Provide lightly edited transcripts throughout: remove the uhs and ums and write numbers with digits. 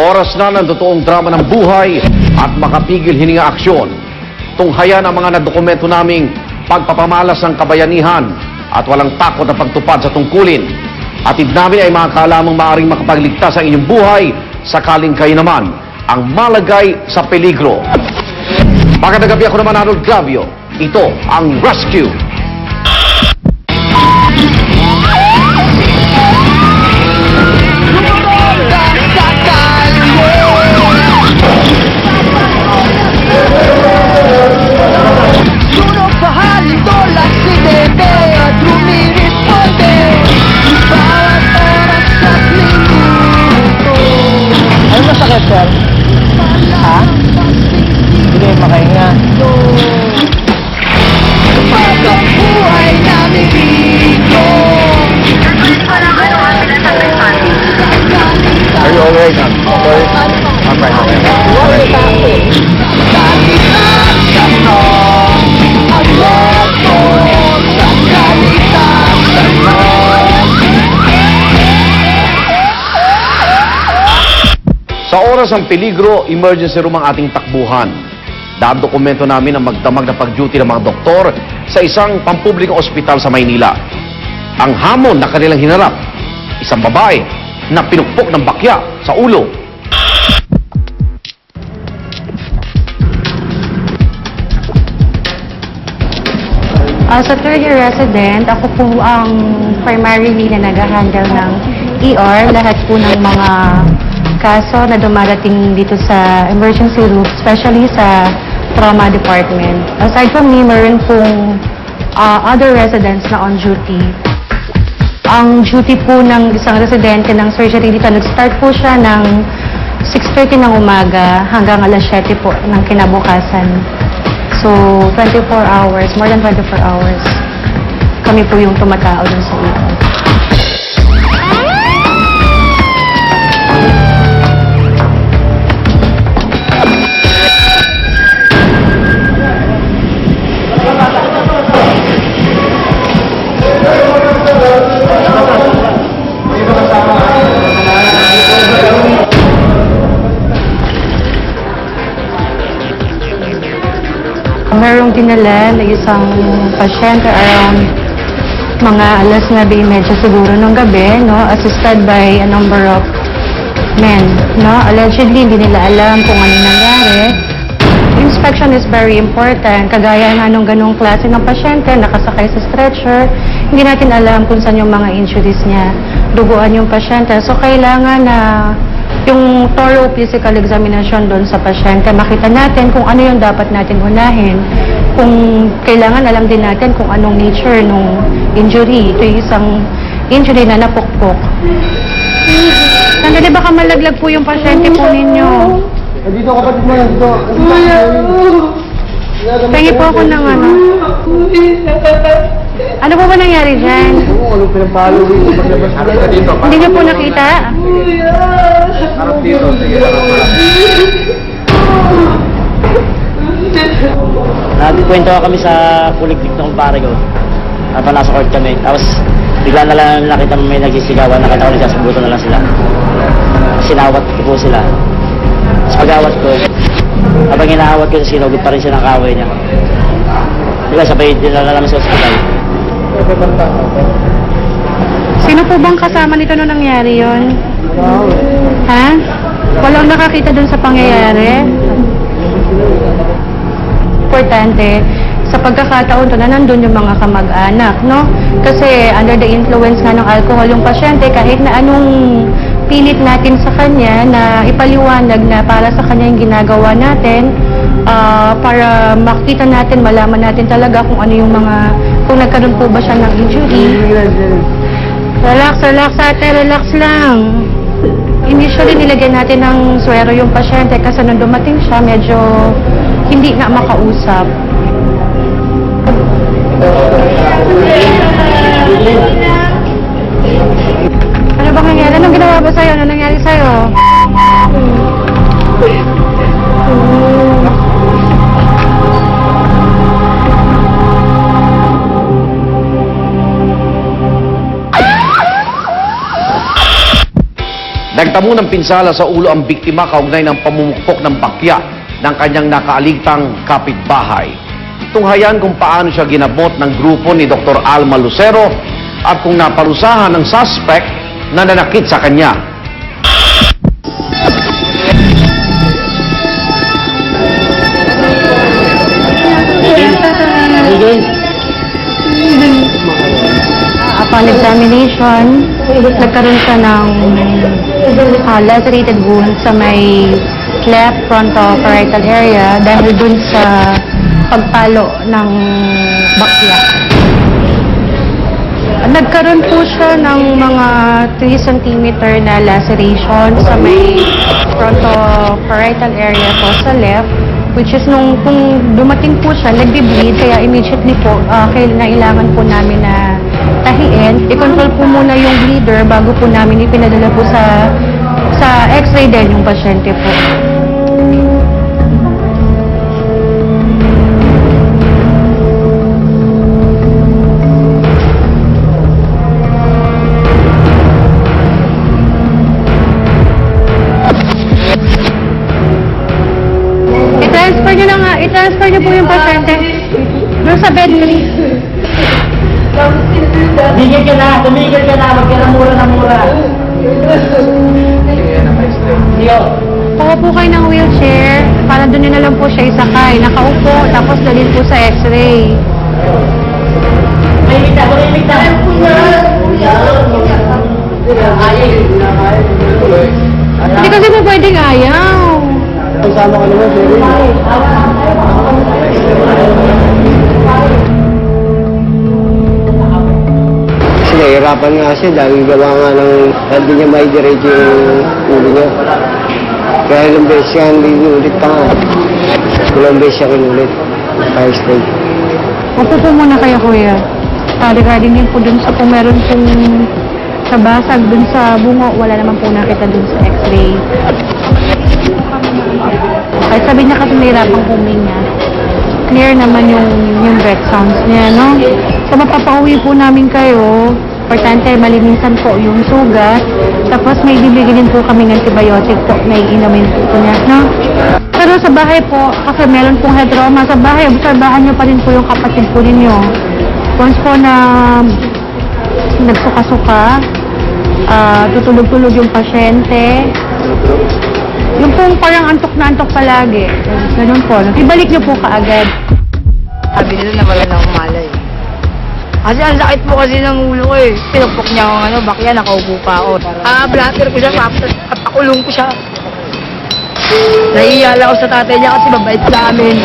Oras na ng totoong drama ng buhay at makapigil hininga aksyon. Tunghayan ang mga nadokumento naming pagpapamalas ng kabayanihan at walang takot na pagtupad sa tungkulin. Atid namin ay mga kaalamang maaaring makapagligtas sa inyong buhay sakaling kayo naman ang malagay sa peligro. Magandang gabi, ako naman Arnold Glavio. Ito ang Rescue. Masakit, sir? Ha? Hindi makahinga. Pagkabuhay namin dito. Are you all right? I'm right. Sa oras ng peligro, emergency room ang ating takbuhan. Dokumento namin ang magdamag na pag-duty ng mga doktor sa isang pampublikong ospital sa Maynila. Ang hamon na kanilang hinarap, isang babae na pinukpok ng bakya sa ulo. As a third-year resident, ako po ang primarily na nag-handle ng ER, lahat po ng mga kaso na dumarating dito sa emergency room, especially sa trauma department. Aside from me, meron pong other residents na on duty. Ang duty po ng isang residente ng surgery dito, nag-start po siya ng 6:30 ng umaga hanggang alas 7 po ng kinabukasan. So, 24 hours, more than 24 hours. Kami po yung tumatao dun sa ER. Merong dinala na isang pasyente around mga alas 9:30 siguro ng gabi, no, assisted by a number of men, no. Allegedly, hindi nila alam kung ano nangyari. Inspection is very important. Kagaya nga nung ganong klase ng pasyente, nakasakay sa stretcher, hindi natin alam kung saan yung mga injuries niya. Duguan yung pasyente. So, kailangan na yung thorough physical examination doon sa pasyente, makita natin kung ano yung dapat natin unahin. Kung kailangan, alam din natin kung anong nature nung injury. Ito yung isang injury na napukpok. Sandali, baka malaglag po yung pasyente po ninyo. Dito, kapatid mo, dito. Pengi po ako ng ano. Ano po ba nangyari dyan? Anong pinapalo dito? Harap ka dito. Hindi niyo po nakita? Harap dito. Sige, harap ka. Nagkwento kami sa puliglik ng kumpare ko. Habang nasa court kami. Tapos bigla na lang nakita may nagsisigawan. Nakita ko nagsasabuto na lang sila. Sinawat ko po sila. Tapos pag-awat ko, habang inaawat ko, sinugod pa rin siya ng kaway niya. Bigla sabay dinala namin sa ospital. Sino po bang kasama nito nung nangyari yon? Ha? Walang nakakita dun sa pangyayari? Importante, sa pagkakataon to na nandun yung mga kamag-anak, no? Kasi under the influence nga ng alcohol yung pasyente, kahit na anong pilit natin sa kanya na ipaliwanag na para sa kanya yung ginagawa natin, para makita natin, malaman natin talaga kung ano yung mga, kung nagkaroon po ba siya ng injury. Relax ate, relax lang. Initially, nilagyan natin ng swero yung pasyente kasi nung dumating siya, medyo hindi na makausap. Ano bang nangyari? Anong ginawa ba sa'yo? Ano nangyari sa'yo? Nagtamo ng pinsala sa ulo ang biktima kaugnay ng pamumukpok ng bakya ng kanyang nakaaligtang kapitbahay. Tunghayan kung paano siya ginabot ng grupo ni Dr. Alma Lucero at kung naparusahan ng suspect na nanakit sa kanya. Upon examination, nagkaroon siya ng lacerated wound sa may left frontoparietal area dahil dun sa pagpalo ng bakya. Nagkaroon po siya ng mga 3 cm na laceration sa may frontoparietal area po sa left, which is kung dumating po siya, nagbe-bleed, kaya immediately po, kailangan po namin na tahiin. I-control po muna yung bleeder bago po namin ipinadala po sa x-ray din yung pasyente po. I-transfer niyo po yung pasyente doon sa bed. Tumigil ka na, wag ka na mura na mura. Tiyo. Kuha po kayo ng wheelchair para doon na lang po siya isakay. Nakaupo, tapos dalhin po sa x-ray. May imita. Hindi kasi po pwedeng ayaw. Kasama ka naman, Sherry. Kasi nahihirapan nga siya dahil gawa nga ng hindi niya maidiretso yung ulo niya. Kaya ilang beses siya hindi ulit pa nga. Ilang beses siya kinulit. Fire state. Upo po muna kayo, kuya. Regarding din po dun sa kung meron pong sa basag dun sa bungo, wala naman po nakita dun sa x-ray. Kahit sabi niya kasi nahirapang huminga. Clear naman yung breath sounds niya, no? So mapapauwi po namin kayo. Importante, malinisan po yung sugat. Tapos may bibigyan din po kami ng antibiotic po na iinumin po niya, no? Pero sa bahay po, kasi meron pong head trauma sa bahay, obserbahan niyo pa rin po yung kapatid po ninyo. Once po na nagsuka-suka, tutulog-tulog yung pasyente, yung pong parang antok na antok palagi. Ganun po. Ibalik niyo po kaagad. Sabi nila na wala na akong malay. Kasi ang sakit po kasi ng ulo ko eh. Pinupok niya akong bakya, nakaupo pa ako. Blatter ko siya, papakulong ko siya. Naiiyala ako sa tatay niya kasi mabait sa amin.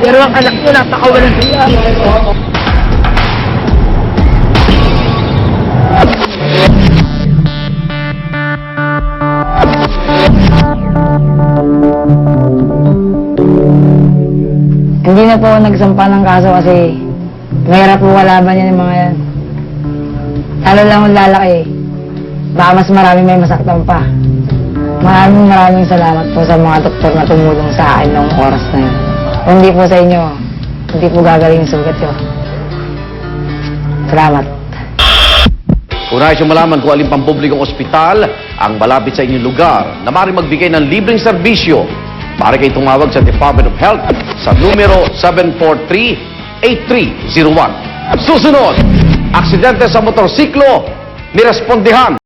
Pero ang anak ko, napakawalan siya. Hindi na po ako nagsampa ng kaso kasi mahirap po kalaban yan yung mga yan. Lalo lang kung lalaki, baka mas marami may masaktan pa. Maraming salamat po sa mga doktor na tumulong sa akin noong oras na yun. Kung hindi po sa inyo, hindi po gagaling yung sugat ko. Salamat. Kung nais yung malaman kung alin pang publikong ospital ang malapit sa inyong lugar na maaaring magbigay ng libreng serbisyo, maaari kayo tumawag sa Department of Health sa numero 743-8301. Susunod, aksidente sa motorsiklo, nirespondihan